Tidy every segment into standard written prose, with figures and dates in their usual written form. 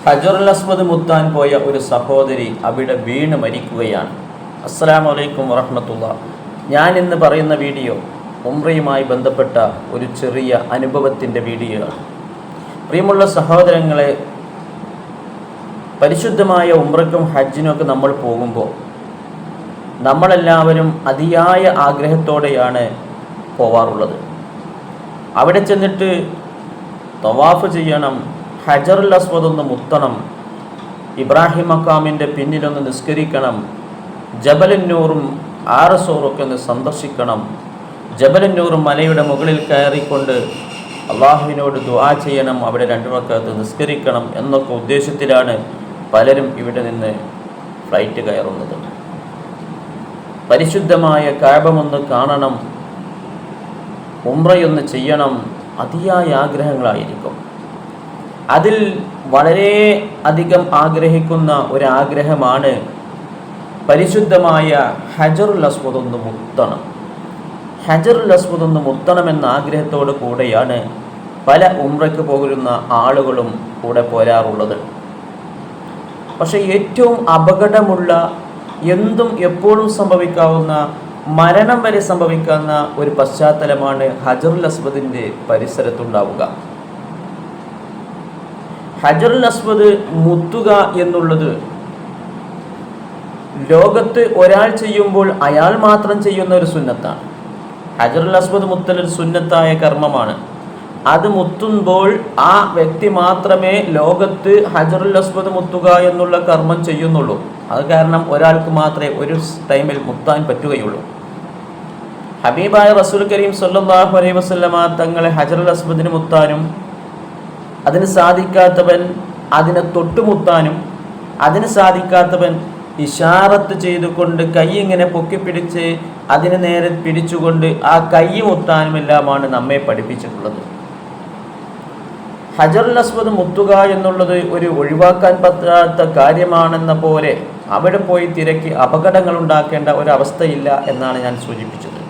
ഹജറുൽ അസ്വദ് മുത്താൻ പോയ ഒരു സഹോദരി അവിടെ വീണ് മരിക്കുകയാണ്. അസ്സലാമു അലൈക്കും വറഹ്മത്തുള്ളാഹി. ഞാൻ ഇന്ന് പറയുന്ന വീഡിയോ ഉംറയുമായി ബന്ധപ്പെട്ട ഒരു ചെറിയ അനുഭവത്തിൻ്റെ വീഡിയോ ആണ്. പ്രിയമുള്ള സഹോദരങ്ങളെ, പരിശുദ്ധമായ ഉംറയ്ക്കും ഹജ്ജിനുമൊക്കെ നമ്മൾ പോകുമ്പോൾ നമ്മളെല്ലാവരും അതിയായ ആഗ്രഹത്തോടെയാണ് പോവാറുള്ളത്. അവിടെ ചെന്നിട്ട് തവാഫ് ചെയ്യണം, ഹജറുൽ അസ്വദ് ഒന്ന് മുത്തണം, ഇബ്രാഹിം മഖാമിൻ്റെ പിന്നിലൊന്ന് നിസ്കരിക്കണം, ജബലുന്നൂറും ആറസൂറൊക്കെ ഒന്ന് സന്ദർശിക്കണം, ജബലുന്നൂറും മലയുടെ മുകളിൽ കയറിക്കൊണ്ട് അള്ളാഹുവിനോട് ദുആ ചെയ്യണം, അവിടെ 2 റക്അത്ത് നിസ്കരിക്കണം എന്നൊക്കെ ഉദ്ദേശത്തിലാണ് പലരും ഇവിടെ നിന്ന് ഫ്ലൈറ്റ് കയറുന്നത്. പരിശുദ്ധമായ കഅബയൊന്ന് കാണണം, ഉംറയൊന്ന് ചെയ്യണം, അതിയായ ആഗ്രഹങ്ങളായിരിക്കും. അതിൽ വളരെ അധികം ആഗ്രഹിക്കുന്ന ഒരാഗ്രഹമാണ് പരിശുദ്ധമായ ഹജറുൽ അസ്വദ് ഒന്ന് മുത്തണം. ഹജറുൽ അസ്വദ് ഒന്ന് മുത്തണമെന്ന ആഗ്രഹത്തോടു കൂടെയാണ് പല ഉംറയ്ക്ക് പോകുന്ന ആളുകളും കൂടെ പോരാറുള്ളത്. പക്ഷേ ഏറ്റവും അപകടമുള്ള, എന്തും എപ്പോഴും സംഭവിക്കാവുന്ന, മരണം വരെ സംഭവിക്കാവുന്ന ഒരു പശ്ചാത്തലമാണ് ഹജറുൽ അസ്വദിൻ്റെ പരിസരത്തുണ്ടാവുക. ഹജറുൽ അസ്വദ് മുത്തുക എന്നുള്ളത് ലോകത്ത് ഒരാൾ ചെയ്യുമ്പോൾ അയാൾ മാത്രം ചെയ്യുന്ന ഒരു സുന്നത്താണ്. ഹജറുൽ അസ്വദ് മുത്തൽ ഒരു സുന്നത്തായ കർമ്മമാണ്. അത് മുത്തുമ്പോൾ ആ വ്യക്തി മാത്രമേ ലോകത്ത് ഹജറുൽ അസ്വദ് മുത്തുക എന്നുള്ള കർമ്മം ചെയ്യുന്നുള്ളൂ. അത് കാരണം ഒരാൾക്ക് മാത്രമേ ഒരു ടൈമിൽ മുത്താൻ പറ്റുകയുള്ളൂ. ഹബീബായ റസൂൽ കരീം സ്വല്ലല്ലാഹു അലൈഹി വസല്ലമ തങ്ങളെ ഹജറുൽ അസ്വദിന് മുത്താനും, അതിന് സാധിക്കാത്തവൻ അതിനെ തൊട്ടുമുത്താനും, അതിന് സാധിക്കാത്തവൻ ഇഷാറത്ത് ചെയ്തുകൊണ്ട് കൈ ഇങ്ങനെ പൊക്കിപ്പിടിച്ച് അതിന് നേരെ പിടിച്ചുകൊണ്ട് ആ കൈ മുത്താനുമെല്ലാമാണ് നമ്മെ പഠിപ്പിച്ചിട്ടുള്ളത്. ഹജറുൽ അസ്വദ് മുത്തുക എന്നുള്ളത് ഒരു ഒഴിവാക്കാൻ പറ്റാത്ത കാര്യമാണെന്ന പോലെ അവിടെ പോയി തിരക്കി അപകടങ്ങൾ ഉണ്ടാക്കേണ്ട ഒരവസ്ഥയില്ല എന്നാണ് ഞാൻ സൂചിപ്പിച്ചത്.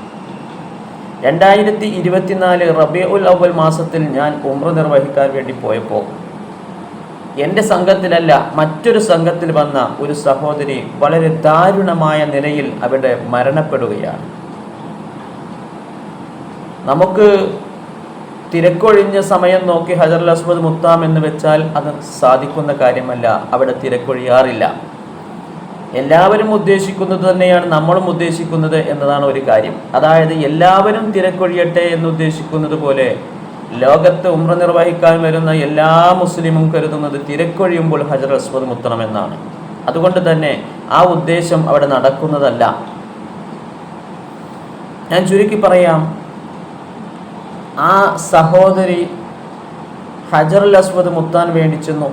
2024 റബീഉൽ അവ്വൽ മാസത്തിൽ ഞാൻ ഉംറ നിർവഹിക്കാൻ വേണ്ടി പോയപ്പോൾ എൻ്റെ സംഘത്തിലല്ല, മറ്റൊരു സംഘത്തിൽ വന്ന ഒരു സഹോദരി വളരെ ദാരുണമായ നിലയിൽ അവിടെ മരണപ്പെടുകയാണ്. നമുക്ക് തിരക്കൊഴിഞ്ഞ സമയം നോക്കി ഹജറുൽ അസ്വദ് മുത്താം എന്ന് വെച്ചാൽ അത് സാധിക്കുന്ന കാര്യമല്ല. അവിടെ തിരക്കൊഴിയാറില്ല. എല്ലാവരും ഉദ്ദേശിക്കുന്നത് തന്നെയാണ് നമ്മളും ഉദ്ദേശിക്കുന്നത് എന്നതാണ് ഒരു കാര്യം. അതായത് എല്ലാവരും തിരക്കൊഴിയട്ടെ എന്ന് ഉദ്ദേശിക്കുന്നത് പോലെ ലോകത്ത് ഉംറ നിർവഹിക്കാൻ വരുന്ന എല്ലാ മുസ്ലിമും കരുതുന്നത് തിരക്കൊഴിയുമ്പോൾ ഹജറുൽ അസ്വദ് മുത്തണമെന്നാണ്. അതുകൊണ്ട് തന്നെ ആ ഉദ്ദേശം അവിടെ നടക്കുന്നതല്ല. ഞാൻ ചുരുക്കി പറയാം, ആ സഹോദരി ഹജറുൽ അസ്വദ് മുത്താൻ വേണ്ടി ചെന്നു.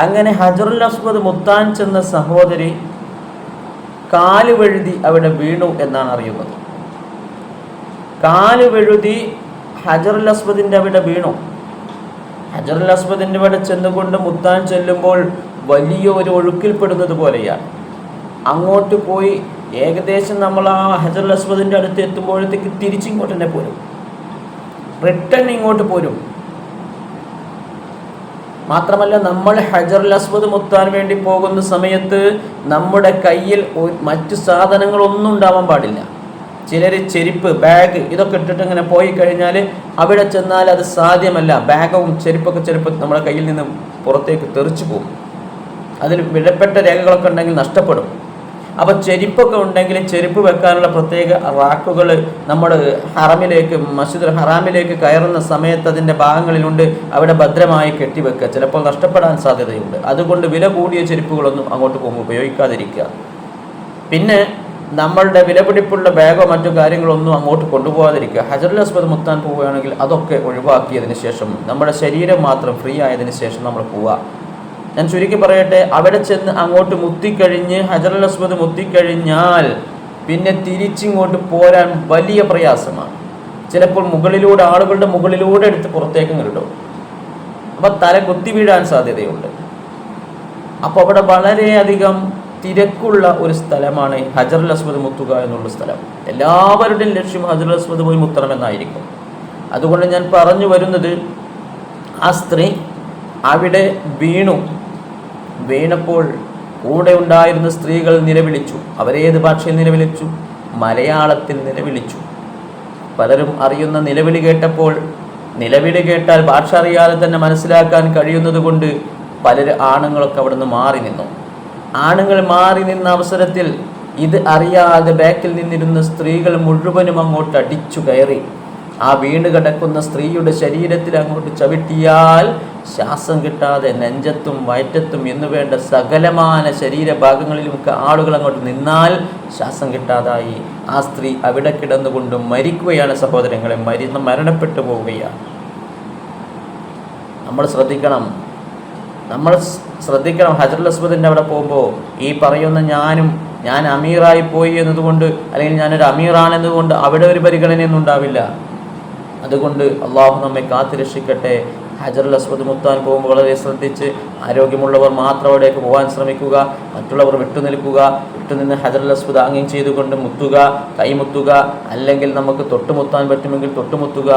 അങ്ങനെ ഹജറുൽ അസ്വദ് മുത്താൻ ചെന്ന സഹോദരി കാല് വഴുതി അവിടെ വീണു എന്നാണ് അറിയുന്നത്. കാല് വഴുതി ഹജറുൽ അസ്വദിൻ്റെ അവിടെ വീണു. ഹജറുൽ അസ്വദിൻ്റെ അവിടെ ചെന്നുകൊണ്ട് മുത്താൻ ചെല്ലുമ്പോൾ വലിയ ഒരു ഒഴുക്കിൽപ്പെടുന്നത് പോലെയാണ്. അങ്ങോട്ട് പോയി ഏകദേശം നമ്മൾ ആ ഹജറുൽ അസ്വദിൻ്റെ അടുത്ത് എത്തുമ്പോഴത്തേക്ക് തിരിച്ചിങ്ങോട്ട് തന്നെ പോരും, റിട്ടേൺ ഇങ്ങോട്ട് പോരും. മാത്രമല്ല, നമ്മൾ ഹജറുൽ അസ്വദ് മുത്താൻ വേണ്ടി പോകുന്ന സമയത്ത് നമ്മുടെ കയ്യിൽ മറ്റു സാധനങ്ങളൊന്നും ഉണ്ടാവാൻ പാടില്ല. ചിലർ ചെരുപ്പ്, ബാഗ് ഇതൊക്കെ ഇട്ടിട്ട് ഇങ്ങനെ പോയി കഴിഞ്ഞാൽ അവിടെ ചെന്നാൽ അത് സാധ്യമല്ല. ബാഗും ചെരുപ്പൊക്കെ നമ്മുടെ കയ്യിൽ നിന്ന് പുറത്തേക്ക് തെറിച്ചു പോകും. അതിൽ വിലപ്പെട്ട രേഖകളൊക്കെ ഉണ്ടെങ്കിൽ നഷ്ടപ്പെടും. അപ്പോൾ ചെരുപ്പൊക്കെ ഉണ്ടെങ്കിൽ ചെരുപ്പ് വെക്കാനുള്ള പ്രത്യേക റാക്കുകൾ നമ്മൾ ഹറമിലേക്ക്, മസ്ജിദുൽ ഹറാമിലേക്ക് കയറുന്ന സമയത്ത് അതിൻ്റെ ഭാഗങ്ങളിലുണ്ട്. അവിടെ ഭദ്രമായി കെട്ടിവെക്കുക. ചിലപ്പോൾ നഷ്ടപ്പെടാൻ സാധ്യതയുണ്ട്. അതുകൊണ്ട് വില കൂടിയ ചെരുപ്പുകളൊന്നും അങ്ങോട്ട് പോകുമ്പോൾ ഉപയോഗിക്കാതിരിക്കുക. പിന്നെ നമ്മളുടെ വിലപിടിപ്പുള്ള ബാഗോ മറ്റു കാര്യങ്ങളൊന്നും അങ്ങോട്ട് കൊണ്ടുപോകാതിരിക്കുക. ഹജറുൽ അസ്വദ് മുത്താൻ പോവുകയാണെങ്കിൽ അതൊക്കെ ഒഴിവാക്കിയതിന് ശേഷം നമ്മുടെ ശരീരം മാത്രം ഫ്രീ ആയതിനു ശേഷം നമ്മൾ പോവുക. ഞാൻ ചുരുക്കി പറയട്ടെ, അവിടെ ചെന്ന് അങ്ങോട്ട് മുത്തിക്കഴിഞ്ഞ് ഹജറുൽ അസ്വദ് മുത്തിക്കഴിഞ്ഞാൽ പിന്നെ തിരിച്ചിങ്ങോട്ട് പോരാൻ വലിയ പ്രയാസമാണ്. ചിലപ്പോൾ മുകളിലൂടെ, ആളുകളുടെ മുകളിലൂടെ എടുത്ത് പുറത്തേക്ക് കിട്ടും. അപ്പം തല കുത്തി വീഴാൻ സാധ്യതയുണ്ട്. അപ്പോൾ അവിടെ വളരെയധികം തിരക്കുള്ള ഒരു സ്ഥലമാണ് ഹജറുൽ അസ്വദ് മുത്തുക എന്നുള്ള സ്ഥലം. എല്ലാവരുടെയും ലക്ഷ്യം ഹജറുൽ അസ്വദ് പോയി മുത്തണമെന്നായിരിക്കും. അതുകൊണ്ട് ഞാൻ പറഞ്ഞു വരുന്നത്, ആ സ്ത്രീ അവിടെ വീണപ്പോൾ കൂടെ ഉണ്ടായിരുന്ന സ്ത്രീകൾ നിലവിളിച്ചു. അവരേത് ഭാഷയിൽ നിലവിളിച്ചു? മലയാളത്തിൽ നിലവിളിച്ചു. പലരും അറിയുന്ന നിലവിളി കേട്ടാൽ ഭാഷ അറിയാതെ തന്നെ മനസ്സിലാക്കാൻ കഴിയുന്നത് കൊണ്ട് ആണുങ്ങളൊക്കെ അവിടെ നിന്ന് മാറി നിന്നു. ആണുങ്ങൾ മാറി നിന്ന അവസരത്തിൽ ഇത് അറിയാതെ ബാക്കിൽ നിന്നിരുന്ന സ്ത്രീകൾ മുഴുവനും അങ്ങോട്ട് അടിച്ചു കയറി ആ വീണ് കിടക്കുന്ന സ്ത്രീയുടെ ശരീരത്തിൽ അങ്ങോട്ട് ചവിട്ടിയാൽ ശ്വാസം കിട്ടാതെ നെഞ്ചത്തും വയറ്റത്തും എന്ന് വേണ്ട സകലമാന ശരീരഭാഗങ്ങളിലുമൊക്കെ ആളുകൾ അങ്ങോട്ട് നിന്നാൽ ശ്വാസം കിട്ടാതായി ആ സ്ത്രീ അവിടെ കിടന്നുകൊണ്ട് മരിക്കുകയാണ്. സഹോദരങ്ങളെ, മരണപ്പെട്ടു പോവുകയാണ്. നമ്മൾ ശ്രദ്ധിക്കണം. ഹജറുൽ അസ്വദിൻ്റെ അവിടെ പോകുമ്പോൾ ഈ പറയുന്ന ഞാൻ അമീറായി പോയി എന്നതുകൊണ്ട്, അല്ലെങ്കിൽ ഞാനൊരു അമീറാണെന്നതുകൊണ്ട് അവിടെ ഒരു പരിഗണനയൊന്നും ഉണ്ടാവില്ല. അതുകൊണ്ട് അള്ളാഹു നമ്മെ കാത്തുരക്ഷിക്കട്ടെ. ഹജറുൽ അസ്വദ് മുത്താൻ പോകുമ്പോൾ വളരെ ശ്രദ്ധിച്ച് ആരോഗ്യമുള്ളവർ മാത്രം അവിടേക്ക് പോകാൻ ശ്രമിക്കുക. മറ്റുള്ളവർ വിട്ടുനിന്ന് ഹജറുൽ അസ്വദ് ആംഗ്യം ചെയ്തുകൊണ്ട് മുത്തുക, കൈമുത്തുക, അല്ലെങ്കിൽ നമുക്ക് തൊട്ടുമുത്താൻ പറ്റുമെങ്കിൽ തൊട്ടുമുത്തുക,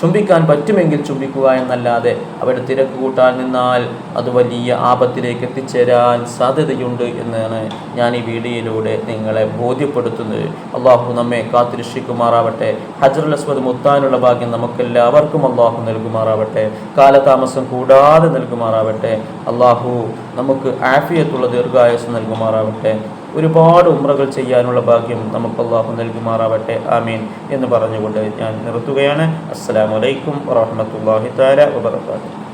ചുംബിക്കാൻ പറ്റുമെങ്കിൽ ചുംബിക്കുക എന്നല്ലാതെ അവിടെ തിരക്ക് കൂട്ടാൻ നിന്നാൽ അത് വലിയ ആപത്തിലേക്ക് എത്തിച്ചേരാൻ സാധ്യതയുണ്ട് എന്നാണ് ഞാൻ ഈ വീഡിയോയിലൂടെ നിങ്ങളെ ബോധ്യപ്പെടുത്തുന്നത്. അള്ളാഹു നമ്മെ കാത്തുരക്ഷിക്കുമാറാവട്ടെ. ഹജറുൽ അസ്വദ് മുത്താനുള്ള ഭാഗ്യം നമുക്കെല്ലാവർക്കും അള്ളാഹു നൽകുമാറാവട്ടെ. കാലതാമസം കൂടാതെ നൽകുമാറാവട്ടെ. അള്ളാഹു നമുക്ക് ആഫിയത്തുള്ള ദീർഘായുസ്സ് നൽകുമാറാവട്ടെ. ഒരുപാട് ഉംറകൾ ചെയ്യാനുള്ള ഭാഗ്യം നമുക്ക് അള്ളാഹു നൽകുമാറാവട്ടെ. ആമീൻ എന്ന് പറഞ്ഞുകൊണ്ട് ഞാൻ നിർത്തുകയാണ്. അസ്സലാമു അലൈക്കും വറഹ്മത്തുള്ളാഹി തആല വബറകാതുഹു.